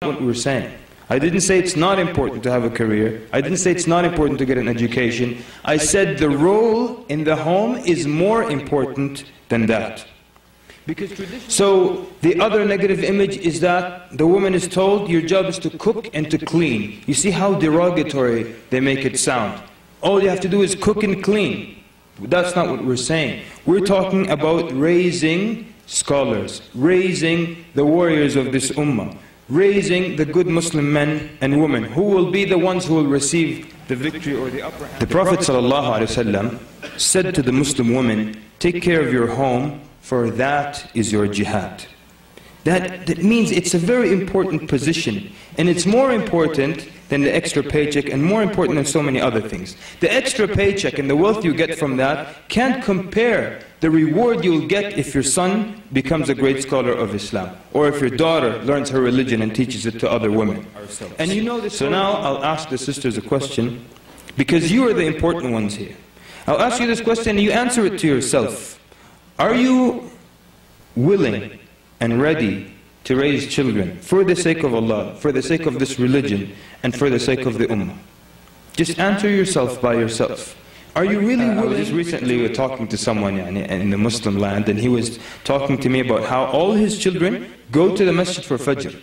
what we're saying. I didn't say it's not important to have a career. I didn't say it's not important to get an education. I said the role in the home is more important than that. So the other negative image is that the woman is told your job is to cook and to clean. You see how derogatory they make it sound. All you have to do is cook and clean. That's not what we're saying. We're talking about raising scholars, raising the warriors of this ummah, raising the good Muslim men and women who will be the ones who will receive the victory or the upper hand. The Prophet ﷺ said to the Muslim woman, take care of your home, for that is your jihad. That means it's a very important position, and it's more important than the extra paycheck and more important than so many other things. The extra paycheck and the wealth you get from that can't compare the reward you'll get if your son becomes a great scholar of Islam, or if your daughter learns her religion and teaches it to other women. And you know this. So now I'll ask the sisters a question, because you are the important ones here. I'll ask you this question and you answer it to yourself. Are you willing and ready to raise children for the sake of Allah, for the sake of this religion, and for the sake of the ummah? Just answer yourself by yourself. Are you really willing? I was just recently talking to someone in the Muslim land, and he was talking to me about how all his children go to the masjid for Fajr.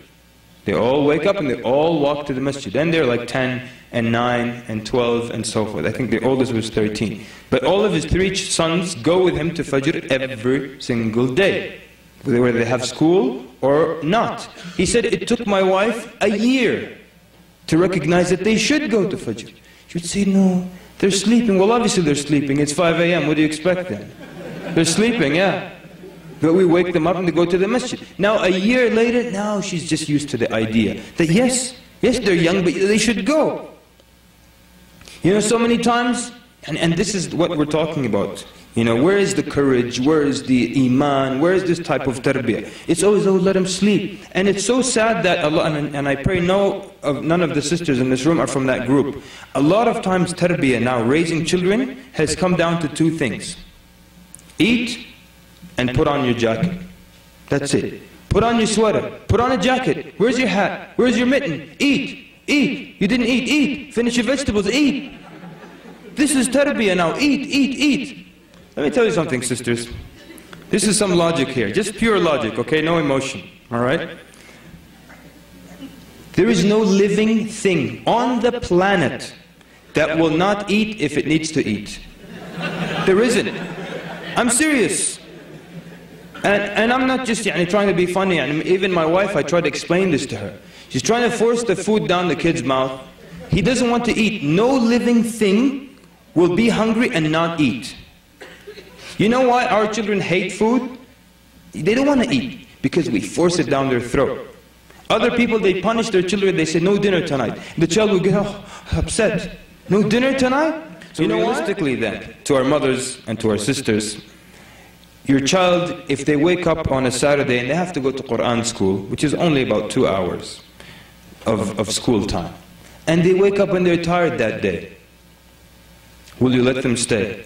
They all wake up and they all walk to the masjid. And they're like 10 and 9 and 12 and so forth. I think the oldest was 13. But all of his 3 sons go with him to Fajr every single day, whether they have school or not. He said, it took my wife a year to recognize that they should go to Fajr. She would say, no, they're sleeping. Well, obviously they're sleeping. It's 5 a.m. What do you expect then? They're sleeping, yeah. But we wake them up and they go to the masjid. Now a year later, now she's just used to the idea that yes, they're young, but they should go. You know, so many times, and this is what we're talking about. You know, where is the courage? Where is the Imaan? Where is this type of tarbiyah? It's always, oh, let them sleep. And it's so sad that Allah, and I pray none of the sisters in this room are from that group. A lot of times tarbiyah now, raising children, has come down to 2 things. Eat and put on your jacket. That's it. Put on your sweater. Put on a jacket. Where's your hat? Where's your mitten? Eat. Eat. You didn't eat. Eat. Finish your vegetables. Eat. This is tarbiyah now. Eat. Eat. Eat. Let me tell you something, sisters. This is some logic here. Just pure logic, okay? No emotion. Alright? There is no living thing on the planet that will not eat if it needs to eat. There isn't. I'm serious. And I'm not just trying to be funny. And even my wife, I try to explain this to her. She's trying to force the food down the kid's mouth. He doesn't want to eat. No living thing will be hungry and not eat. You know why our children hate food? They don't want to eat, because we force it down their throat. Other people, they punish their children, they say, no dinner tonight. The child will get upset. No dinner tonight? So realistically then, to our mothers and to our sisters, your child, if they wake up on a Saturday and they have to go to Qur'an school, which is only about 2 hours of school time, and they wake up and they're tired that day, will you let them stay?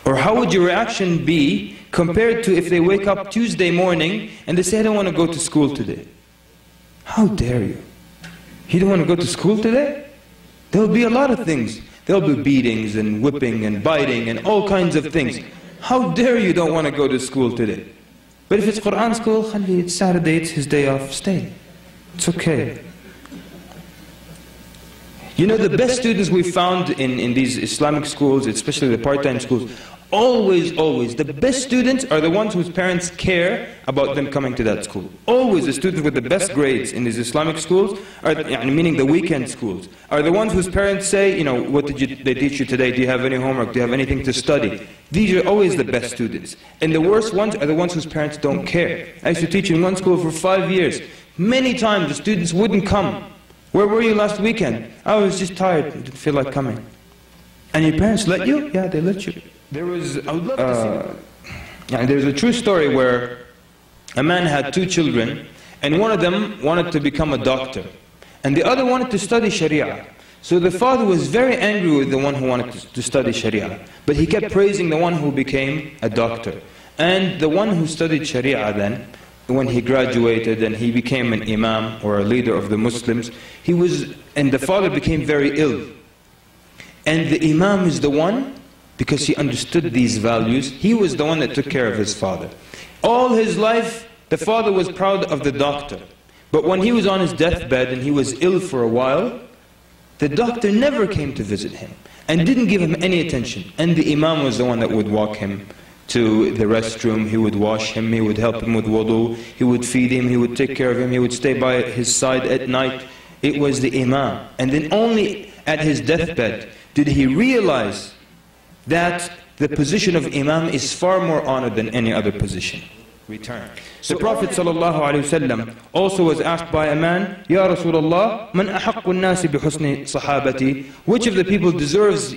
Or how would your reaction be compared to if they wake up Tuesday morning and they say, I don't want to go to school today? How dare you? You don't want to go to school today? There'll be a lot of things. There'll be beatings and whipping and biting and all kinds of things. How dare you don't want to go to school today? But if it's Qur'an school, it's Saturday, it's his day off, stay. It's okay. You know, the best students we found in these Islamic schools, especially the part-time schools, always, the best students are the ones whose parents care about them coming to that school. Always the students with the best grades in these Islamic schools, meaning the weekend schools, are the ones whose parents say, you know, what did they teach you today? Do you have any homework? Do you have anything to study? These are always the best students. And the worst ones are the ones whose parents don't care. I used to teach in one school for 5 years. Many times the students wouldn't come. Where were you last weekend? I was just tired, didn't feel like coming. And your parents let you? Yeah, they let you. There was a true story where a man had 2 children, and one of them wanted to become a doctor, and the other wanted to study Sharia. So the father was very angry with the one who wanted to study Sharia, but he kept praising the one who became a doctor. And the one who studied Sharia then when he graduated and he became an imam or a leader of the Muslims, and the father became very ill. And the imam is the one, because he understood these values, he was the one that took care of his father. All his life, the father was proud of the doctor. But when he was on his deathbed and he was ill for a while, the doctor never came to visit him and didn't give him any attention. And the imam was the one that would walk him to the restroom, he would wash him, he would help him with wudu, he would feed him, he would take care of him, he would stay by his side at night. It was the imam. And then only at his deathbed did he realize that the position of imam is far more honored than any other position. Return. The Prophet ﷺ also was asked by a man, Ya Rasulullah, man ahaqqu an-nasi bi husni sahabati? Which of the people deserves,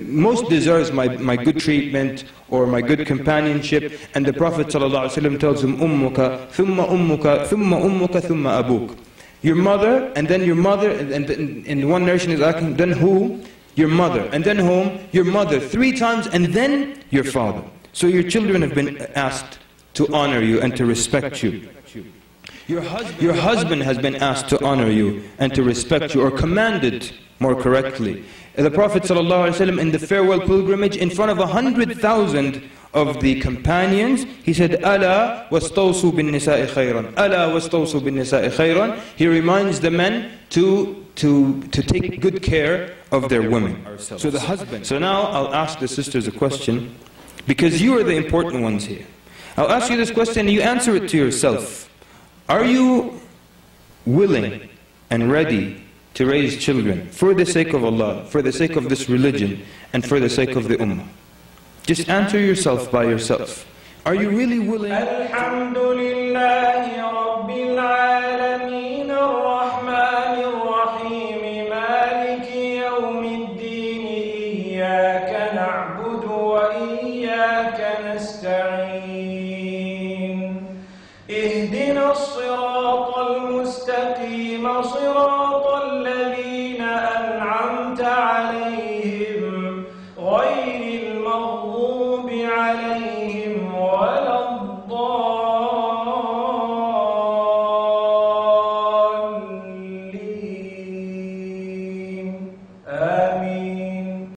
most deserves my good treatment or my good companionship? And the Prophet ﷺ tells him, ummuka, thumma ummuka, thumma ummuka, thumma abuk. Your mother, and then your mother, and in one narration is asking, then who? Your mother, and then whom? Your mother, 3 times, and then your father. So your children have been asked to honor you and to respect you. Your husband has been asked to honor you and to respect you, or commanded more correctly. The Prophet ﷺ in the farewell pilgrimage, in front of 100,000 of the companions, he said, Ala wastawsu bin nisa'i khayran. Ala wastawsu bin nisa'i khayran. He reminds the men to take good care of their women. So the husband. So now I'll ask the sisters a question, because you are the important ones here. I'll ask you this question and you answer it to yourself. Are you willing and ready to raise children for the sake of Allah, for the sake of this religion, and for the sake of the ummah? Just answer yourself by yourself. Are you really willing?